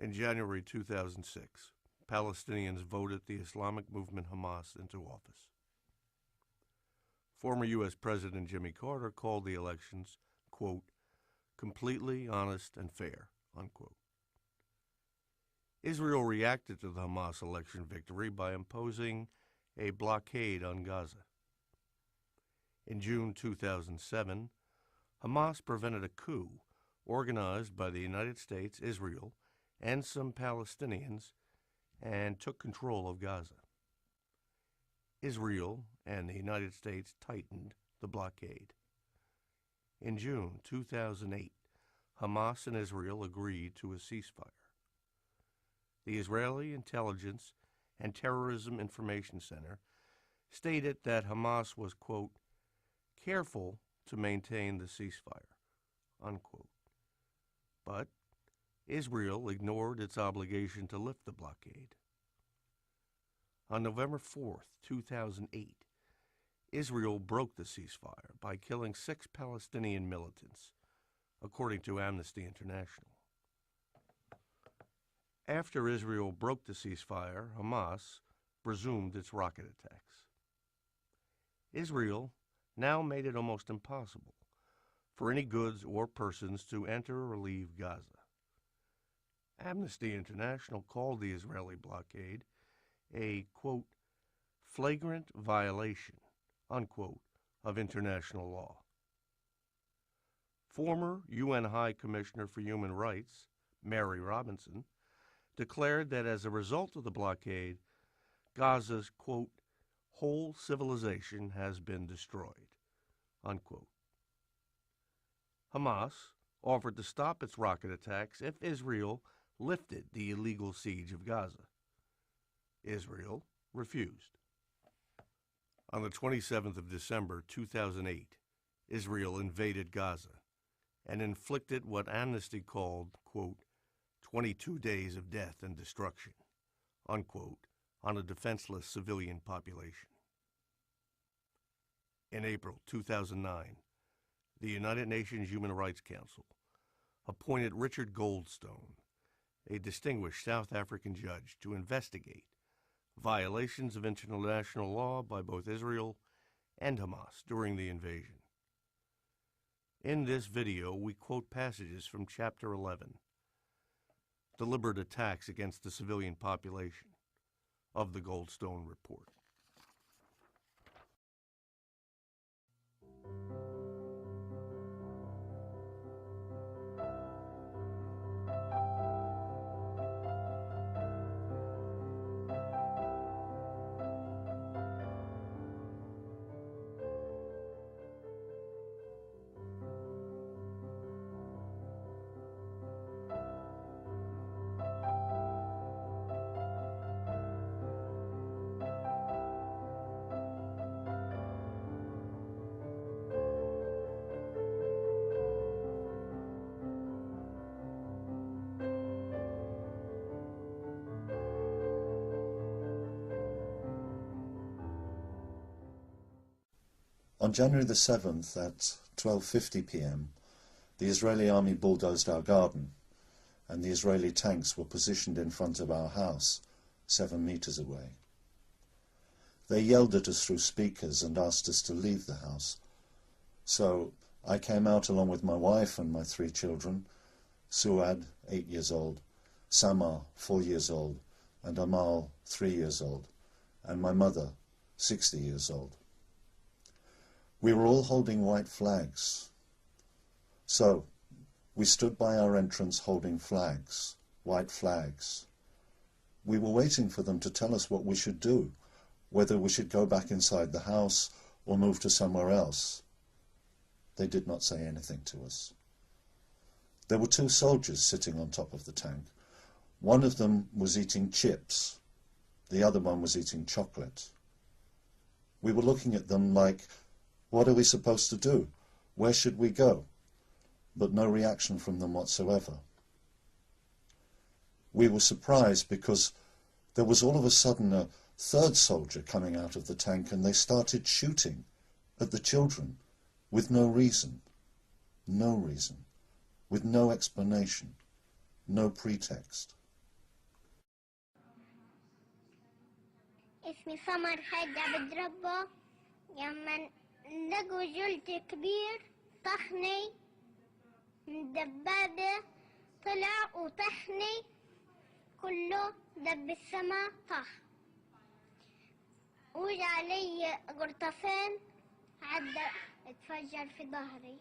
In January 2006, Palestinians voted the Islamic movement Hamas into office. Former U.S. President Jimmy Carter called the elections, quote, completely honest and fair, unquote. Israel reacted to the Hamas election victory by imposing a blockade on Gaza. In June 2007, Hamas prevented a coup organized by the United States, Israel, and some Palestinians and took control of Gaza. Israel and the United States tightened the blockade. In June 2008, Hamas and Israel agreed to a ceasefire. The Israeli Intelligence and Terrorism Information Center stated that Hamas was, quote, careful to maintain the ceasefire, unquote. But Israel ignored its obligation to lift the blockade. On November 4th, 2008, Israel broke the ceasefire by killing 6 Palestinian militants, according to Amnesty International. After Israel broke the ceasefire, Hamas resumed its rocket attacks. Israel now made it almost impossible for any goods or persons to enter or leave Gaza. Amnesty International called the Israeli blockade a, quote, flagrant violation, unquote, of international law. Former UN High Commissioner for Human Rights, Mary Robinson, declared that as a result of the blockade, Gaza's, quote, whole civilization has been destroyed, unquote. Hamas offered to stop its rocket attacks if Israel lifted the illegal siege of Gaza. Israel refused. On the 27th of December 2008, Israel invaded Gaza and inflicted what Amnesty called, quote, 22 days of death and destruction, unquote, on a defenseless civilian population. In April 2009, the United Nations Human Rights Council appointed Richard Goldstone, a distinguished South African judge, to investigate violations of international law by both Israel and Hamas during the invasion. In this video, we quote passages from Chapter 11, Deliberate Attacks Against the Civilian Population, of the Goldstone Report. On January the 7th at 12:50 p.m, the Israeli army bulldozed our garden, and the Israeli tanks were positioned in front of our house, 7 meters away. They yelled at us through speakers and asked us to leave the house. So I came out along with my wife and my 3 children, Suad, 8 years old, Samar, 4 years old, and Amal, 3 years old, and my mother, 60 years old. We were all holding white flags. So we stood by our entrance holding flags, white flags. We were waiting for them to tell us what we should do, whether we should go back inside the house or move to somewhere else. They did not say anything to us. There were 2 soldiers sitting on top of the tank. One of them was eating chips. The other one was eating chocolate. We were looking at them like, what are we supposed to do? Where should we go? But no reaction from them whatsoever. We were surprised because there was all of a sudden a 3rd soldier coming out of the tank, and they started shooting at the children with no reason, with no explanation, no pretext. اسمي سمر حاج عبد ربه. لما لقوا جلد كبير طخني من دبابة طلع وطحني كله دب السما طح. وجا علي قرطفين عدى اتفجر في ظهري.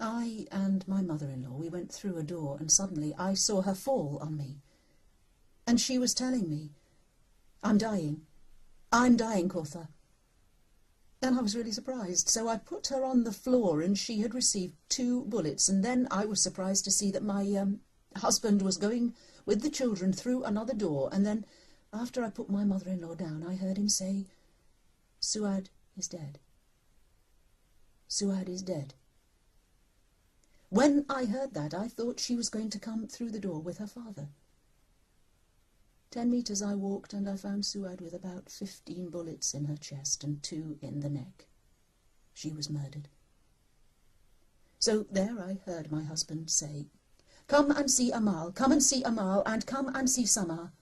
I and my mother-in-law, we went through a door and suddenly I saw her fall on me. And she was telling me, I'm dying, Kawthar. And I was really surprised. So I put her on the floor and she had received 2 bullets. And then I was surprised to see that my husband was going with the children through another door. And then after I put my mother-in-law down, I heard him say, Suad is dead. Suad is dead. When I heard that, I thought she was going to come through the door with her father. 10 meters I walked and I found Suad with about 15 bullets in her chest and 2 in the neck. She was murdered. So there I heard my husband say, come and see Amal, come and see Amal, and come and see Samar.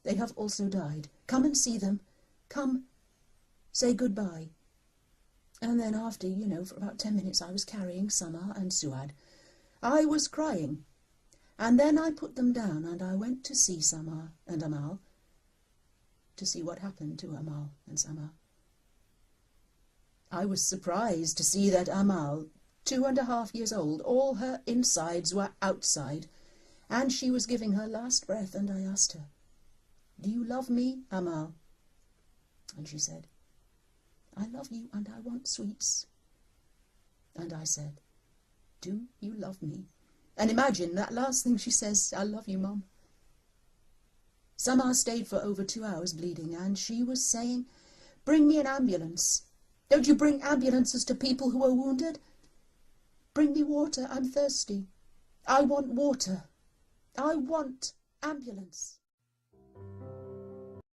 They have also died. Come and see them. Come, say goodbye. And then after, for about 10 minutes I was carrying Samar and Suad. I was crying. And then I put them down and I went to see Samar and Amal, to see what happened to Amal and Samar. I was surprised to see that Amal, 2.5 years old, all her insides were outside, and she was giving her last breath, and I asked her, do you love me, Amal? And she said, I love you and I want sweets. And I said, do you love me? And imagine that last thing she says, I love you, Mum. Samar stayed for over 2 hours bleeding, and she was saying, bring me an ambulance. Don't you bring ambulances to people who are wounded? Bring me water, I'm thirsty. I want water. I want ambulance.